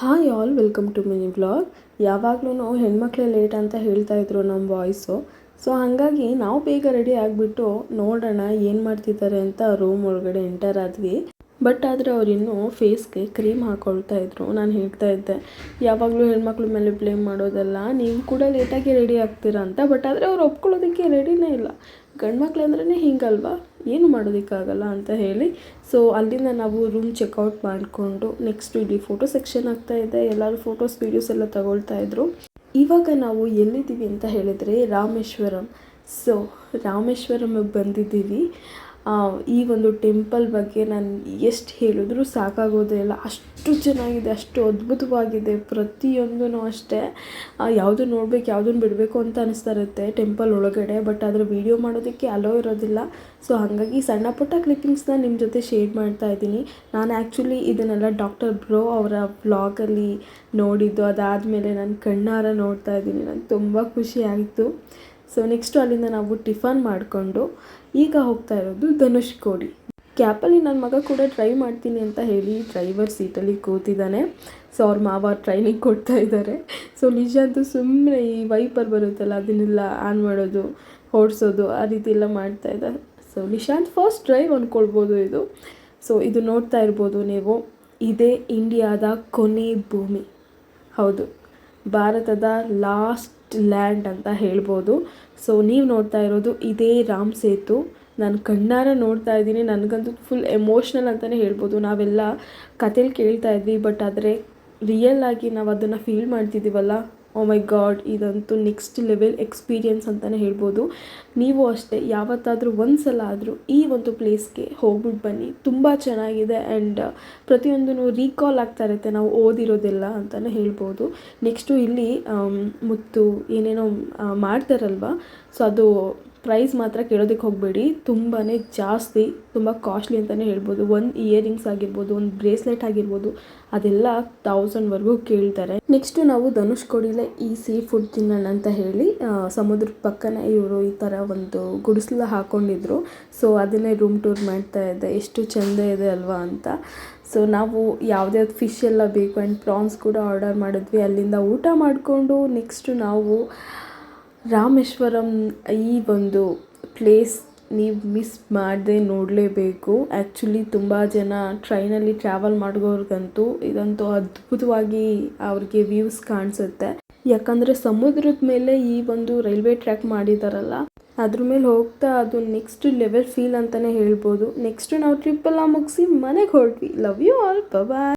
Hi all, welcome to mini vlog. ಯಾವಾಗಲೂ ಹೆಣ್ಮಕ್ಳೇ late ಅಂತ ಹೇಳ್ತಾ ಇದ್ರು ನಮ್ಮ ವಾಯ್ಸು. ಸೊ ಹಾಗಾಗಿ ನಾವು ಬೇಗ ರೆಡಿ ಆಗಿಬಿಟ್ಟು ನೋಡೋಣ ಏನು ಮಾಡ್ತಿದ್ದಾರೆ ಅಂತ ರೂಮ್ ಒಳಗಡೆ ಎಂಟರ್ ಆದ್ವಿ. ಬಟ್ ಆದರೆ ಅವ್ರು ಇನ್ನೂ ಫೇಸ್ಗೆ ಕ್ರೀಮ್ ಹಾಕ್ಕೊಳ್ತಾ ಇದ್ರು. ನಾನು ಹೇಳ್ತಾ ಇದ್ದೆ, ಯಾವಾಗಲೂ ಹೆಣ್ಮಕ್ಳ ಮೇಲೆ ಬ್ಲೇಮ್ ಮಾಡೋದಲ್ಲ, ನೀವು ಕೂಡ ಲೇಟಾಗಿ ರೆಡಿ ಆಗ್ತೀರಾ ಅಂತ. ಬಟ್ ಆದರೆ ಅವ್ರು ಒಪ್ಕೊಳ್ಳೋದಕ್ಕೆ ರೆಡಿನೇ ಇಲ್ಲ. ಗಂಡ್ಮಕ್ಳು ಅಂದ್ರೇ ಹಿಂಗಲ್ವಾ, ಏನು ಮಾಡೋದಕ್ಕಾಗಲ್ಲ ಅಂತ ಹೇಳಿ. ಸೊ ಅಲ್ಲಿಂದ ನಾವು ರೂಮ್ ಚೆಕ್ಔಟ್ ಮಾಡಿಕೊಂಡು ನೆಕ್ಸ್ಟ್ ಇಲ್ಲಿ ಫೋಟೋ ಸೆಕ್ಷನ್ ಆಗ್ತಾಯಿದೆ. ಎಲ್ಲರೂ ಫೋಟೋಸ್ ವೀಡಿಯೋಸ್ ಎಲ್ಲ ತಗೊಳ್ತಾ ಇದ್ರು. ಇವಾಗ ನಾವು ಎಲ್ಲಿದ್ದೀವಿ ಅಂತ ಹೇಳಿದರೆ ರಾಮೇಶ್ವರಂ. ಸೊ ರಾಮೇಶ್ವರಮಿಗೆ ಬಂದಿದ್ದೀವಿ. ಈ ಒಂದು ಟೆಂಪಲ್ ಬಗ್ಗೆ ನಾನು ಎಷ್ಟು ಹೇಳಿದ್ರೂ ಸಾಕಾಗೋದೇ ಇಲ್ಲ. ಅಷ್ಟು ಚೆನ್ನಾಗಿದೆ, ಅಷ್ಟು ಅದ್ಭುತವಾಗಿದೆ. ಪ್ರತಿಯೊಂದೂ ಅಷ್ಟೇ, ಯಾವುದು ನೋಡಬೇಕು ಯಾವುದನ್ನು ಬಿಡಬೇಕು ಅಂತ ಅನಿಸ್ತಾ ಇರುತ್ತೆ ಟೆಂಪಲ್ ಒಳಗಡೆ. ಬಟ್ ಅದರ ವೀಡಿಯೋ ಮಾಡೋದಕ್ಕೆ ಅಲೋ ಇರೋದಿಲ್ಲ. ಸೊ ಹಾಗಾಗಿ ಸಣ್ಣ ಪುಟ್ಟ ಕ್ಲಿಪ್ಪಿಂಗ್ಸ್ನ ನಿಮ್ಮ ಜೊತೆ ಶೇರ್ ಮಾಡ್ತಾ ಇದ್ದೀನಿ. ನಾನು ಆ್ಯಕ್ಚುಲಿ ಇದನ್ನೆಲ್ಲ ಡಾಕ್ಟರ್ ಬ್ರೋ ಅವರ ವ್ಲಾಗಲ್ಲಿ ನೋಡಿದ್ದು. ಅದಾದಮೇಲೆ ನಾನು ಕಣ್ಣಾರ ನೋಡ್ತಾ ಇದ್ದೀನಿ. ನನಗೆ ತುಂಬ ಖುಷಿ ಆಯಿತು. ಸೊ ನೆಕ್ಸ್ಟು ಅಲ್ಲಿಂದ ನಾವು ಟಿಫನ್ ಮಾಡಿಕೊಂಡು ಈಗ ಹೋಗ್ತಾ ಇರೋದು ಧನುಷ್ಕೋಡಿ. ಕ್ಯಾಪಲ್ಲಿ ನನ್ನ ಮಗ ಕೂಡ ಡ್ರೈವ್ ಮಾಡ್ತೀನಿ ಅಂತ ಹೇಳಿ ಡ್ರೈವರ್ ಸೀಟಲ್ಲಿ ಕೂತಿದ್ದಾನೆ. ಸೊ ಅವ್ರ ಮಾವ ಟ್ರೈನಿಂಗ್ ಕೊಡ್ತಾ ಇದ್ದಾರೆ. ಸೊ ನಿಜಾಂತೂ ಸುಮ್ಮನೆ ಈ ವೈಪರ್ ಬರುತ್ತಲ್ಲ, ಅದನ್ನೆಲ್ಲ ಆನ್ ಮಾಡೋದು, ಓಡಿಸೋದು, ಆ ರೀತಿ ಎಲ್ಲ ಮಾಡ್ತಾ ಇದ್ದಾರೆ. ಸೊ ನಿಶಾಂತ್ ಫಸ್ಟ್ ಡ್ರೈವ್ ಅಂದ್ಕೊಳ್ಬೋದು ಇದು. ಸೊ ಇದು ನೋಡ್ತಾ ಇರ್ಬೋದು ನೀವು, ಇದೇ ಇಂಡಿಯಾದ ಕೊನೆ ಭೂಮಿ. ಹೌದು, ಭಾರತದ ಲಾಸ್ಟ್ ಲ್ಯಾಂಡ್ ಅಂತ ಹೇಳ್ಬೋದು. ಸೊ ನೀವು ನೋಡ್ತಾ ಇರೋದು ಇದೇ ರಾಮ್ ಸೇತು. ನಾನು ಕಣ್ಣಾರ ನೋಡ್ತಾ ಇದ್ದೀನಿ. ನನಗಂತೂ ಫುಲ್ ಎಮೋಷ್ನಲ್ ಅಂತಲೇ ಹೇಳ್ಬೋದು. ನಾವೆಲ್ಲ ಕಥೆಲಿ ಕೇಳ್ತಾ ಇದ್ವಿ, ಬಟ್ ಆದರೆ ರಿಯಲ್ ಆಗಿ ನಾವು ಅದನ್ನು ಫೀಲ್ ಮಾಡ್ತಿದ್ದೀವಲ್ಲ, ಓ ಮೈ ಗಾಡ್, ಇದಂತೂ ನೆಕ್ಸ್ಟ್ ಲೆವೆಲ್ ಎಕ್ಸ್ಪೀರಿಯನ್ಸ್ ಅಂತಲೇ ಹೇಳ್ಬೋದು. ನೀವು ಅಷ್ಟೇ ಯಾವತ್ತಾದರೂ ಒಂದು ಸಲ ಆದರೂ ಈ ಒಂದು ಪ್ಲೇಸ್ಗೆ ಹೋಗ್ಬಿಟ್ಟು ಬನ್ನಿ. ತುಂಬ ಚೆನ್ನಾಗಿದೆ ಆ್ಯಂಡ್ ಪ್ರತಿಯೊಂದೂ ರೀಕಾಲ್ ಆಗ್ತಾ ಇರುತ್ತೆ, ನಾವು ಓದಿರೋದೆಲ್ಲ ಅಂತಲೇ ಹೇಳ್ಬೋದು. ನೆಕ್ಸ್ಟು ಇಲ್ಲಿ ಮುತ್ತು ಏನೇನೋ ಮಾಡ್ತಾರಲ್ವ, ಸೊ ಅದು ಪ್ರೈಸ್ ಮಾತ್ರ ಕೇಳೋದಕ್ಕೆ ಹೋಗಬೇಡಿ, ತುಂಬಾ ಜಾಸ್ತಿ, ತುಂಬ ಕಾಸ್ಟ್ಲಿ ಅಂತಲೇ ಹೇಳ್ಬೋದು. ಒಂದು ಇಯರಿಂಗ್ಸ್ ಆಗಿರ್ಬೋದು, ಒಂದು ಬ್ರೇಸ್ಲೆಟ್ ಆಗಿರ್ಬೋದು, ಅದೆಲ್ಲ 1000ವರೆಗೂ ಕೇಳ್ತಾರೆ. ನೆಕ್ಸ್ಟು ನಾವು ಧನುಷ್ಕೋಡಿಲೇ ಈ ಸೀ ಫುಡ್ ತಿನ್ನೋಣ ಅಂತ ಹೇಳಿ ಸಮುದ್ರದ ಪಕ್ಕನ ಇವರು ಈ ಥರ ಒಂದು ಗುಡಿಸಲು ಹಾಕ್ಕೊಂಡಿದ್ರು. ಸೊ ಅದನ್ನೇ ರೂಮ್ ಟೂರ್ ಮಾಡ್ತಾ ಇದ್ದೆ. ಎಷ್ಟು ಚೆಂದ ಇದೆ ಅಲ್ವಾ ಅಂತ. ಸೊ ನಾವು ಯಾವುದ್ಯಾವ್ದು ಫಿಶ್ ಎಲ್ಲ ಬೇಕು ಆ್ಯಂಡ್ ಪ್ರಾನ್ಸ್ ಕೂಡ ಆರ್ಡರ್ ಮಾಡಿದ್ವಿ. ಅಲ್ಲಿಂದ ಊಟ ಮಾಡಿಕೊಂಡು ನೆಕ್ಸ್ಟು ನಾವು ರಾಮೇಶ್ವರಂ ಈ ಒಂದು ಪ್ಲೇಸ್ ನೀವು ಮಿಸ್ ಮಾಡದೆ ನೋಡಲೇಬೇಕು. ಆ್ಯಕ್ಚುಲಿ ತುಂಬ ಜನ ಟ್ರೈನಲ್ಲಿ ಟ್ರಾವೆಲ್ ಮಾಡೋರ್ಗಂತೂ ಇದಂತೂ ಅದ್ಭುತವಾಗಿ ಅವ್ರಿಗೆ ವ್ಯೂಸ್ ಕಾಣಿಸುತ್ತೆ. ಯಾಕಂದರೆ ಸಮುದ್ರದ ಮೇಲೆ ಈ ಒಂದು ರೈಲ್ವೆ ಟ್ರ್ಯಾಕ್ ಮಾಡಿದಾರಲ್ಲ, ಅದ್ರ ಮೇಲೆ ಹೋಗ್ತಾ ಅದು ನೆಕ್ಸ್ಟ್ ಲೆವೆಲ್ ಫೀಲ್ ಅಂತಲೇ ಹೇಳ್ಬೋದು. ನೆಕ್ಸ್ಟು ನಾವು ಟ್ರಿಪ್ಪೆಲ್ಲ ಮುಗಿಸಿ ಮನೆಗೆ ಹೊರಟ್ವಿ. Love you all, bye.